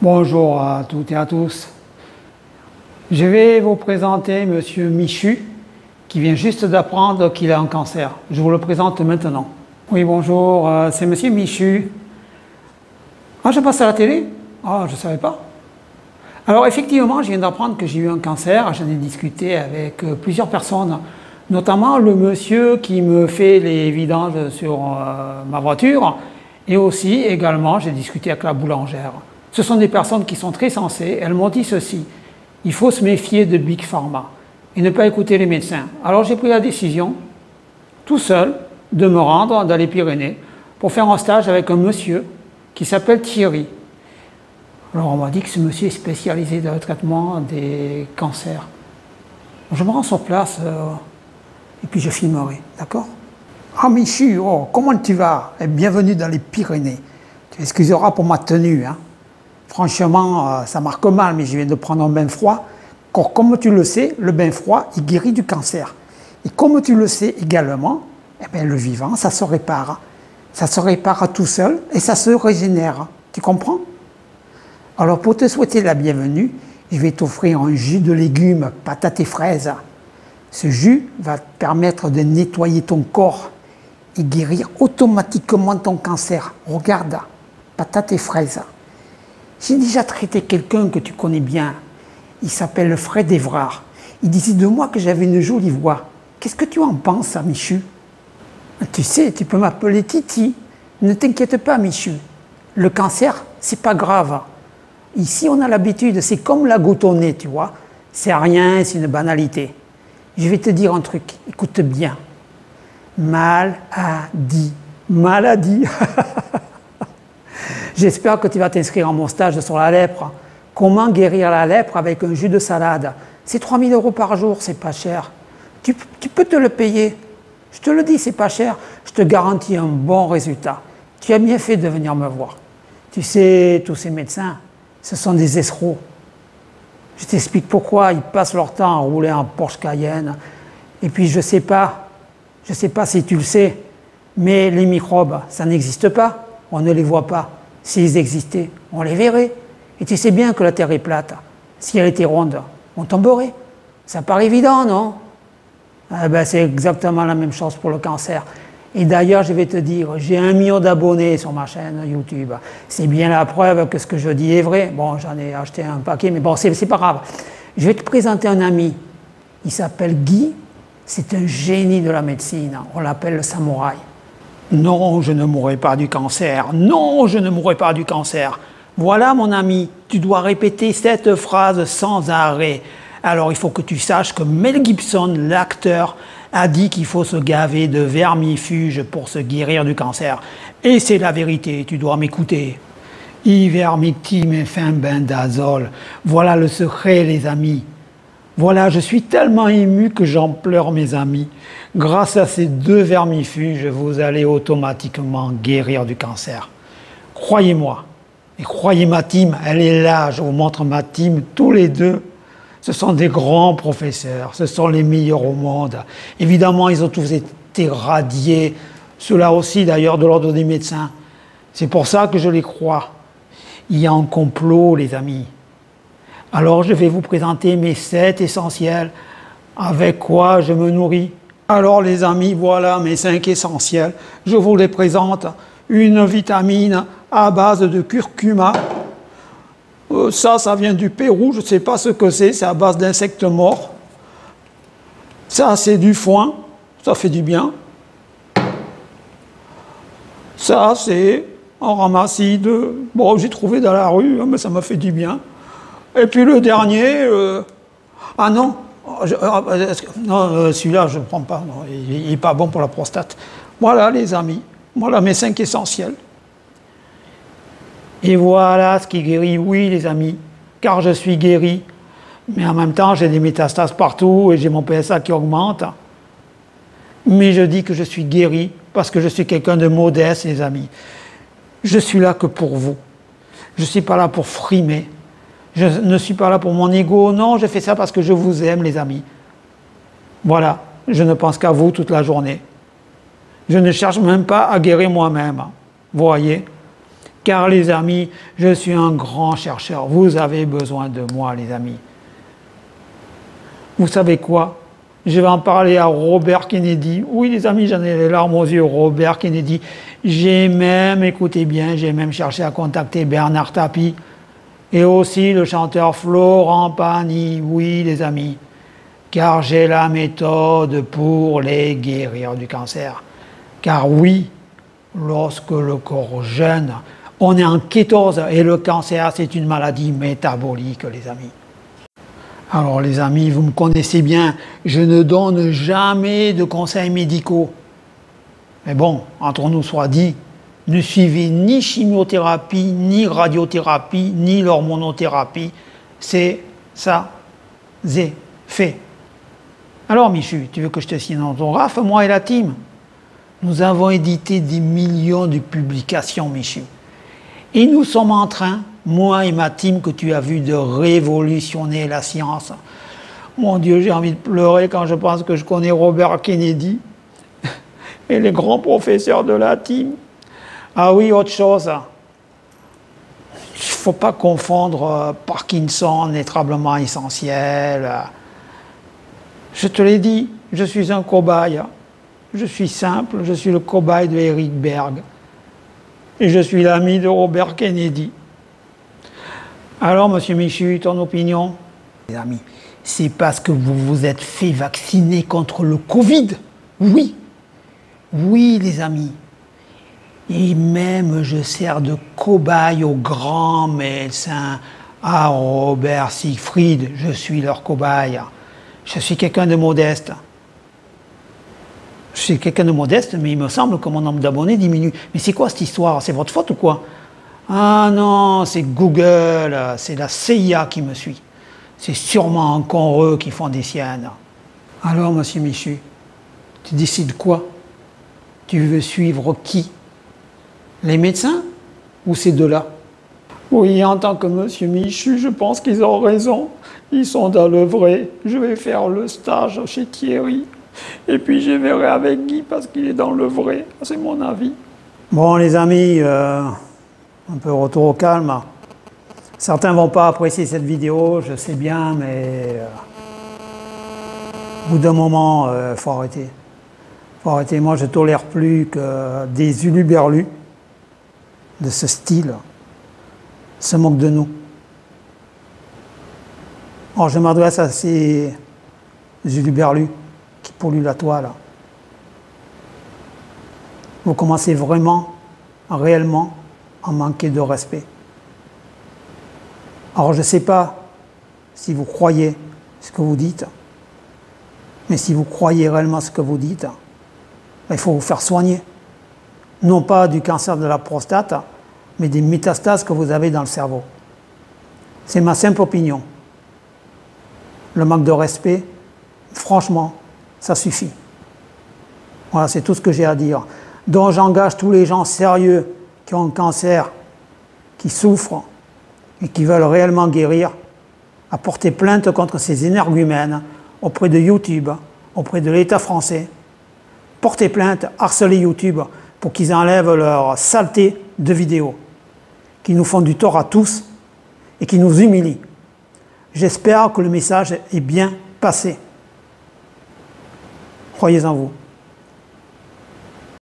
Bonjour à toutes et à tous. Je vais vous présenter Monsieur Michu, qui vient juste d'apprendre qu'il a un cancer. Je vous le présente maintenant. Oui, bonjour, c'est Monsieur Michu. Ah, je passe à la télé? Ah, je ne savais pas. Alors effectivement, je viens d'apprendre que j'ai eu un cancer. J'en ai discuté avec plusieurs personnes, notamment le monsieur qui me fait les vidanges sur ma voiture. Et aussi, également, j'ai discuté avec la boulangère. Ce sont des personnes qui sont très sensées. Elles m'ont dit ceci: il faut se méfier de Big Pharma et ne pas écouter les médecins. Alors j'ai pris la décision, tout seul, de me rendre dans les Pyrénées pour faire un stage avec un monsieur qui s'appelle Thierry. Alors on m'a dit que ce monsieur est spécialisé dans le traitement des cancers. Je me rends sur place et puis je filmerai, d'accord? Ah Michu, oh, comment tu vas? Et bienvenue dans les Pyrénées. Tu excuseras pour ma tenue, hein. Franchement, ça marque mal, mais je viens de prendre un bain froid. Car comme tu le sais, le bain froid, il guérit du cancer. Et comme tu le sais également, eh bien, le vivant, ça se répare. Ça se répare tout seul et ça se régénère. Tu comprends? Alors, pour te souhaiter la bienvenue, je vais t'offrir un jus de légumes, patates et fraises. Ce jus va te permettre de nettoyer ton corps et guérir automatiquement ton cancer. Regarde, patates et fraises. J'ai déjà traité quelqu'un que tu connais bien. Il s'appelle Fred Évrard. Il disait de moi que j'avais une jolie voix. Qu'est-ce que tu en penses, Michu? Tu sais, tu peux m'appeler Titi. Ne t'inquiète pas, Michu. Le cancer, c'est pas grave. Ici, on a l'habitude, c'est comme la goutte au nez, tu vois. C'est rien, c'est une banalité. Je vais te dire un truc, écoute bien. Maladie. Maladie. J'espère que tu vas t'inscrire à mon stage sur la lèpre. Comment guérir la lèpre avec un jus de salade? C'est 3 000 € par jour, c'est pas cher. Tu peux te le payer. Je te le dis, c'est pas cher. Je te garantis un bon résultat. Tu as bien fait de venir me voir. Tu sais, tous ces médecins, ce sont des escrocs. Je t'explique pourquoi ils passent leur temps à rouler en Porsche Cayenne. Et puis je sais pas si tu le sais, mais les microbes, ça n'existe pas. On ne les voit pas. S'ils existaient, on les verrait. Et tu sais bien que la Terre est plate. Si elle était ronde, on tomberait. Ça paraît évident, non? Eh ben, c'est exactement la même chose pour le cancer. Et d'ailleurs, je vais te dire, j'ai 1 million d'abonnés sur ma chaîne YouTube. C'est bien la preuve que ce que je dis est vrai. Bon, j'en ai acheté un paquet, mais bon, c'est pas grave. Je vais te présenter un ami. Il s'appelle Guy. C'est un génie de la médecine. On l'appelle le samouraï. Non, je ne mourrai pas du cancer. Non, je ne mourrai pas du cancer. Voilà, mon ami, tu dois répéter cette phrase sans arrêt. Alors, il faut que tu saches que Mel Gibson, l'acteur, a dit qu'il faut se gaver de vermifuges pour se guérir du cancer. Et c'est la vérité, tu dois m'écouter. Ivermectine et fenbendazole. Voilà le secret, les amis. Voilà, je suis tellement ému que j'en pleure, mes amis. Grâce à ces 2 vermifuges, vous allez automatiquement guérir du cancer. Croyez-moi. Et croyez ma team, elle est là. Je vous montre ma team, tous les 2. Ce sont des grands professeurs. Ce sont les meilleurs au monde. Évidemment, ils ont tous été radiés. Ceux-là aussi, d'ailleurs, de l'ordre des médecins. C'est pour ça que je les crois. Il y a un complot, les amis. Alors, je vais vous présenter mes 7 essentiels, avec quoi je me nourris. Alors, les amis, voilà mes 5 essentiels. Je vous les présente. Une vitamine à base de curcuma. Ça vient du Pérou, je ne sais pas ce que c'est à base d'insectes morts. Ça, c'est du foin, ça fait du bien. Ça, c'est un ramassis de... Bon, j'ai trouvé dans la rue, mais ça m'a fait du bien. Et puis le dernier, ah non, non celui-là je ne prends pas, non, il n'est pas bon pour la prostate. Voilà les amis, voilà mes 5 essentiels. Et voilà ce qui guérit, oui les amis, car je suis guéri, mais en même temps j'ai des métastases partout et j'ai mon PSA qui augmente. Mais je dis que je suis guéri parce que je suis quelqu'un de modeste, les amis. Je suis là que pour vous. Je ne suis pas là pour frimer. Je ne suis pas là pour mon ego, non, je fais ça parce que je vous aime, les amis. Voilà, je ne pense qu'à vous toute la journée. Je ne cherche même pas à guérir moi-même, vous voyez. Car les amis, je suis un grand chercheur. Vous avez besoin de moi, les amis. Vous savez quoi? Je vais en parler à Robert Kennedy. Oui, les amis, j'en ai les larmes aux yeux. Robert Kennedy. J'ai même, écoutez bien, j'ai même cherché à contacter Bernard Tapie et aussi le chanteur Florent Pagny. Oui, les amis, car j'ai la méthode pour les guérir du cancer. Car oui, lorsque le corps jeûne, on est en kétose et le cancer, c'est une maladie métabolique, les amis. Alors les amis, vous me connaissez bien, je ne donne jamais de conseils médicaux. Mais bon, entre nous soit dit, ne suivez ni chimiothérapie, ni radiothérapie, ni l'hormonothérapie. C'est ça, c'est fait. Alors Michu, tu veux que je te signe un autographe, moi et la team? Nous avons édité des millions de publications, Michu. Et nous sommes en train, moi et ma team que tu as vu, de révolutionner la science. Mon Dieu, j'ai envie de pleurer quand je pense que je connais Robert Kennedy et les grands professeurs de la team. Ah oui, autre chose. Il ne faut pas confondre Parkinson et tremblement essentiel. Je te l'ai dit, je suis un cobaye. Je suis simple, je suis le cobaye de Eric Berg. Et je suis l'ami de Robert Kennedy. Alors, monsieur Michu, ton opinion? Les amis, c'est parce que vous vous êtes fait vacciner contre le Covid. Oui. Oui, les amis. Et même je sers de cobaye aux grands médecins. À Robert Siegfried, je suis leur cobaye. Je suis quelqu'un de modeste. Je suis quelqu'un de modeste, mais il me semble que mon nombre d'abonnés diminue. Mais c'est quoi cette histoire? C'est votre faute ou quoi? Ah non, c'est Google, c'est la CIA qui me suit. C'est sûrement encore eux qui font des siennes. Alors, monsieur Michu, tu décides quoi? Tu veux suivre qui? Les médecins ou ces deux-là? Oui, en tant que monsieur Michu, je pense qu'ils ont raison. Ils sont dans le vrai. Je vais faire le stage chez Thierry. Et puis je verrai avec Guy parce qu'il est dans le vrai. C'est mon avis. Bon, les amis, un peu retour au calme. Certains ne vont pas apprécier cette vidéo, je sais bien, mais au bout d'un moment, il faut arrêter. Faut arrêter. Moi, je ne tolère plus que des huluberlus de ce style se moquent de nous. Alors, je m'adresse à ces huluberlus qui polluent la toile. Vous commencez vraiment, réellement, à manquer de respect. Alors, je ne sais pas si vous croyez ce que vous dites, mais si vous croyez réellement ce que vous dites, il faut vous faire soigner. Non pas du cancer de la prostate, mais des métastases que vous avez dans le cerveau. C'est ma simple opinion. Le manque de respect, franchement, ça suffit. Voilà, c'est tout ce que j'ai à dire. Donc j'engage tous les gens sérieux qui ont un cancer, qui souffrent et qui veulent réellement guérir, à porter plainte contre ces énergumènes auprès de YouTube, auprès de l'État français. Porter plainte, harceler YouTube pour qu'ils enlèvent leur saleté de vidéos, qui nous font du tort à tous et qui nous humilient. J'espère que le message est bien passé. Croyez en vous.